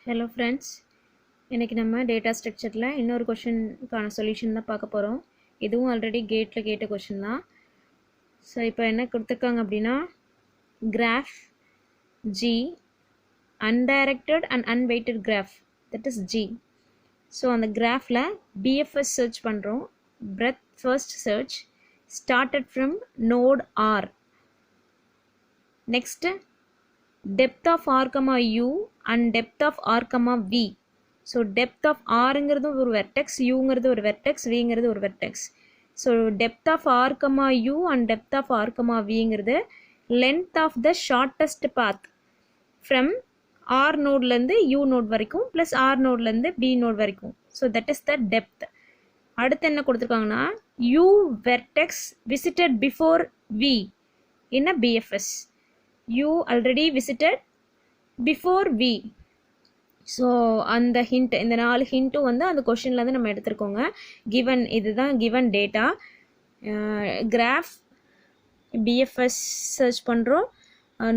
Hello friends, இன்னைக்கு நம்ம data ஸ்ட்ரக்சரில் இன்னொரு கொஷினுக்கான சொல்யூஷன் தான் பார்க்க போகிறோம். இதுவும் ஆல்ரெடி கேட்டில் கேட்ட கொஷின் தான். ஸோ இப்போ என்ன கொடுத்துருக்காங்க அப்படின்னா graph G undirected and unweighted graph, that is G. So அந்த கிராஃபில் BFS சர்ச் பண்ணுறோம். breadth first search started from node R. Next depth of R, U and depth of R, V. So depth of R ங்கிறது ஒரு vertex, U ங்கிறது ஒரு vertex, V ங்கிறது ஒரு vertex. So depth of R, U and depth of R, V ங்கிறது length of the shortest path from R node லந்து U node வரைக்கும் plus R node லந்து B node வரைக்கும். So that is the depth. அடுத்து என்ன கொடுத்துருக்காங்கன்னா U vertex visited before V in a BFS. U already visited before V. So அந்த hint, இந்த 4 ஹிண்ட்டும் வந்து அந்த கொஷின்லேருந்து நம்ம எடுத்துருக்கோங்க. கிவன் இதுதான் given data. Graph BFS search பண்ணுறோம்.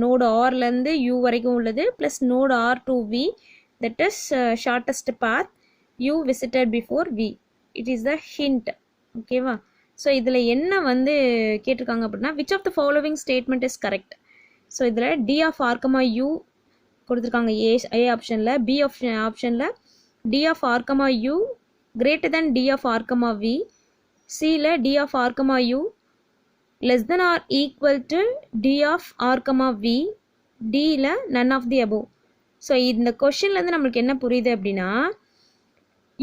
நோடு ஆர்லேருந்து யூ வரைக்கும் உள்ளது plus node R to V, that is shortest path U visited before V. It is the hint. ஓகேவா? ஸோ இதில் என்ன வந்து கேட்டிருக்காங்க அப்படின்னா which of the following statement is correct. So இதில் டி ஆஃப் ஆர், யூ கொடுத்துருக்காங்க ஏ ஆப்ஷனில். B ஆப்ஷனில் D of R, U greater than D of R, V. சியில் D of R, U less than R equal to D of R, V. டியில் none of the above. So இந்த கொஷின்லேருந்து நம்மளுக்கு என்ன புரியுது அப்படின்னா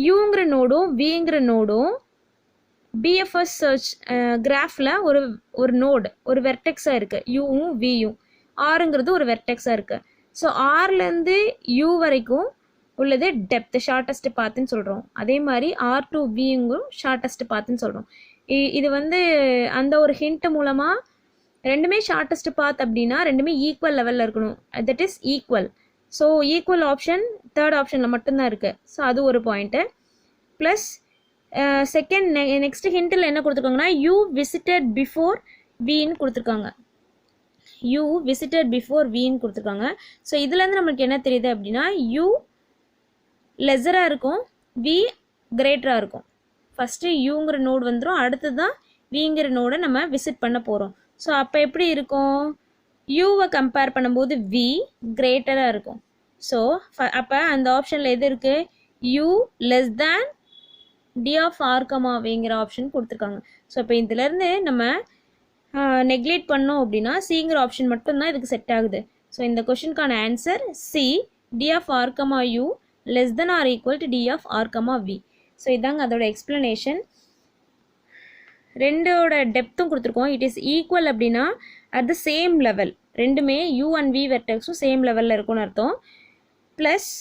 யூங்கிற நோடும் விங்கிற நோடும் பிஎஃப்எஸ் சர்ச் கிராஃபில் ஒரு நோடு, ஒரு வெர்டெக்ஸாக இருக்குது. யூவும் வியும். ஆறுங்கிறது ஒரு வெர்டெக்ஸாக இருக்குது. ஸோ ஆர்லேருந்து யூ வரைக்கும் உள்ளது டெப்த், ஷார்ட்டஸ்ட் பாத்துன்னு சொல்கிறோம். அதே மாதிரி ஆர் டு விங்கும் ஷார்ட்டஸ்ட் பாத்துன்னு சொல்கிறோம். இது வந்து அந்த ஒரு ஹிண்ட் மூலமாக ரெண்டுமே ஷார்ட்டஸ்ட் பாத் அப்படின்னா ரெண்டுமே ஈக்குவல் லெவலில் இருக்கணும். That is equal. So equal option third ஆப்ஷனில் மட்டும்தான் இருக்குது. ஸோ அது ஒரு பாயிண்ட்டு. ப்ளஸ் செகண்ட் நெக்ஸ்ட் ஹிண்ட்டில் என்ன கொடுத்துருக்காங்கன்னா யூ விசிட்டட் பிஃபோர் வின்னு கொடுத்துருக்காங்க. யூ விசிட்டட் பிஃபோர் வின்னு கொடுத்துருக்காங்க. ஸோ இதுலேருந்து நம்மளுக்கு என்ன தெரியுது அப்படின்னா யூ லெஸராக இருக்கும், வி கிரேட்டராக இருக்கும். ஃபஸ்ட்டு யூங்கிற நோடு வந்துடும், அடுத்து தான் விங்கிற நோடை நம்ம விசிட் பண்ண போகிறோம். ஸோ அப்போ எப்படி இருக்கும், யூவை கம்பேர் பண்ணும்போது வி கிரேட்டராக இருக்கும். ஸோ அப்போ அந்த ஆப்ஷனில் எது இருக்குது, U less than D of R, விங்கிற ஆப்ஷன் கொடுத்துருக்காங்க. ஸோ இப்போ இதுலேருந்து நம்ம நெக்லேட் பண்ணோம் அப்படின்னா சிங்கிற ஆப்ஷன் மட்டும்தான் இதுக்கு செட் ஆகுது. ஸோ இந்த கொஷினுக்கான answer C, D of R, U less than R equal to D of R, V. So இதாங்க அதோட எக்ஸ்பிளனேஷன். ரெண்டோட டெப்த்தும் கொடுத்துருக்கோம். இட் இஸ் ஈக்குவல் அப்படின்னா அட் த சேம் லெவல், ரெண்டுமே யூ அண்ட் வி வெர்டெக்ஸும் சேம் லெவலில் இருக்கும்னு அர்த்தம். ப்ளஸ்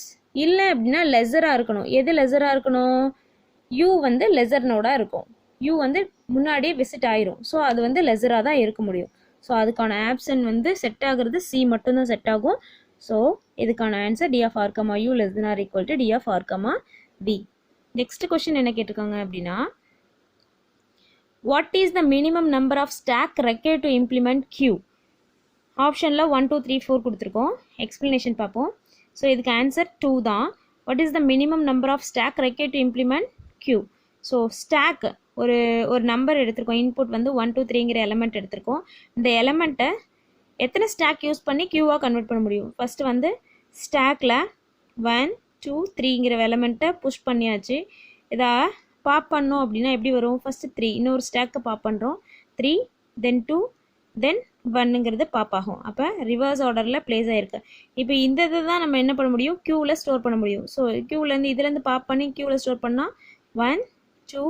இல்லை அப்படின்னா லெஸராக இருக்கணும். எது லெஸராக இருக்கணும், யூ வந்து லெஸர் நோடாக இருக்கும். யூ வந்து முன்னாடியே விசிட் ஆயிரும். ஸோ அது வந்து லெஸராக தான் இருக்க முடியும். ஸோ அதுக்கான ஆப்ஷன் வந்து செட் ஆகுறது சி மட்டும்தான் செட் ஆகும். ஸோ இதுக்கான answer D of R, U less than R equal to D of R, V. Next question என்ன கேட்டிருக்காங்க அப்படின்னா what is the minimum number of stack required to implement queue. ஆப்ஷனில் 1 2 3 4 கொடுத்துருக்கோம். Explanation பார்ப்போம். So இதுக்கு answer 2 தான். What is the minimum number of stack required to implement queue. So stack ஒரு number எடுத்திருக்கோம். இன்புட் வந்து 1 2 3ங்கிற எலமெண்ட் எடுத்திருக்கோம். இந்த எலமெண்ட்டை எத்தனை ஸ்டாக் யூஸ் பண்ணி கியூவாக கன்வெர்ட் பண்ண முடியும். ஃபஸ்ட்டு வந்து ஸ்டாக்கில் 1 2 3ங்கிற எலமெண்ட்டை புஷ் பண்ணியாச்சு. இதை பாப் பண்ணோம் அப்படின்னா எப்படி வரும், ஃபஸ்ட்டு 3, இன்னொரு ஸ்டாக்கை பாப் பண்ணுறோம், 3 தென் 2 தென் 1ங்கிறது பாப் ஆகும். அப்போ ரிவர்ஸ் ஆர்டரில் பிளேஸ் ஆகிருக்கு. இப்போ இந்த இதை தான் நம்ம என்ன பண்ண முடியும், கியூவில் ஸ்டோர் பண்ண முடியும். ஸோ கியூவிலேருந்து இதுலேருந்து பாப் பண்ணி கியூவில் ஸ்டோர் பண்ணால் 1 2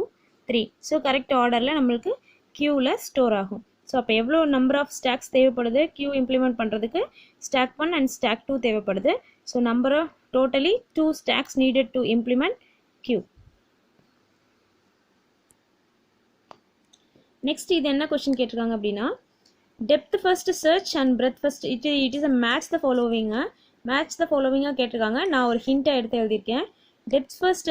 3. ஸோ கரெக்ட் ஆர்டரில் நம்மளுக்கு கியூவில் ஸ்டோர் ஆகும். ஸோ அப்போ எவ்வளோ நம்பர் ஆஃப் ஸ்டாக்ஸ் தேவைப்படுது கியூ இம்ப்ளிமெண்ட் பண்ணுறதுக்கு, ஸ்டாக் 1 அண்ட் ஸ்டாக் 2 தேவைப்படுது. So number of totally 2 stacks needed to implement queue. Next இது என்ன கொஸ்டின் கேட்டிருக்காங்க அப்படின்னா depth first search and breadth first it is a match the ஃபாலோவிங்காக கேட்டிருக்காங்க. நான் ஒரு ஹிண்ட்டை எடுத்து எழுதியிருக்கேன். டெப்த் ஃபர்ஸ்ட்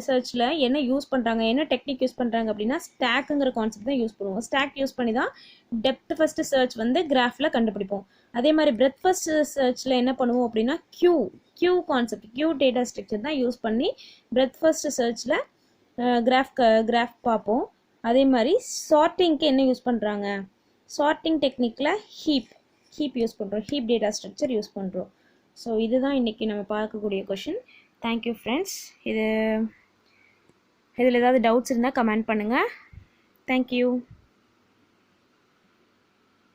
சர்ச்சில் என்ன யூஸ் பண்ணுறாங்க, என்ன டெக்னிக் யூஸ் பண்ணுறாங்க அப்படின்னா ஸ்டாக்குங்கிற கான்செப்ட் தான் யூஸ் பண்ணுவோம். ஸ்டாக் யூஸ் பண்ணி தான் டெப்த் ஃபர்ஸ்ட் சர்ச் வந்து கிராஃபில் கண்டுபிடிப்போம். அதே மாதிரி பிரெத் ஃபர்ஸ்ட் சர்ச்சில் என்ன பண்ணுவோம் அப்படின்னா queue concept, queue data structure தான் யூஸ் பண்ணி பிரெத் ஃபர்ஸ்ட் சர்ச்சில் கிராஃப் பார்ப்போம். அதே மாதிரி சார்ட்டிங்க்கு என்ன யூஸ் பண்ணுறாங்க, சார்ட்டிங் டெக்னிக்கில் ஹீப் யூஸ் பண்ணுறோம், ஹீப் டேட்டா ஸ்ட்ரக்சர் யூஸ் பண்ணுறோம். ஸோ இதுதான் இன்றைக்கி நம்ம பார்க்கக்கூடிய கொஷின். Thank you friends. இதில் ஏதாவது டவுட்ஸ் இருந்தால் கமெண்ட் பண்ணுங்கள். தேங்க்யூ.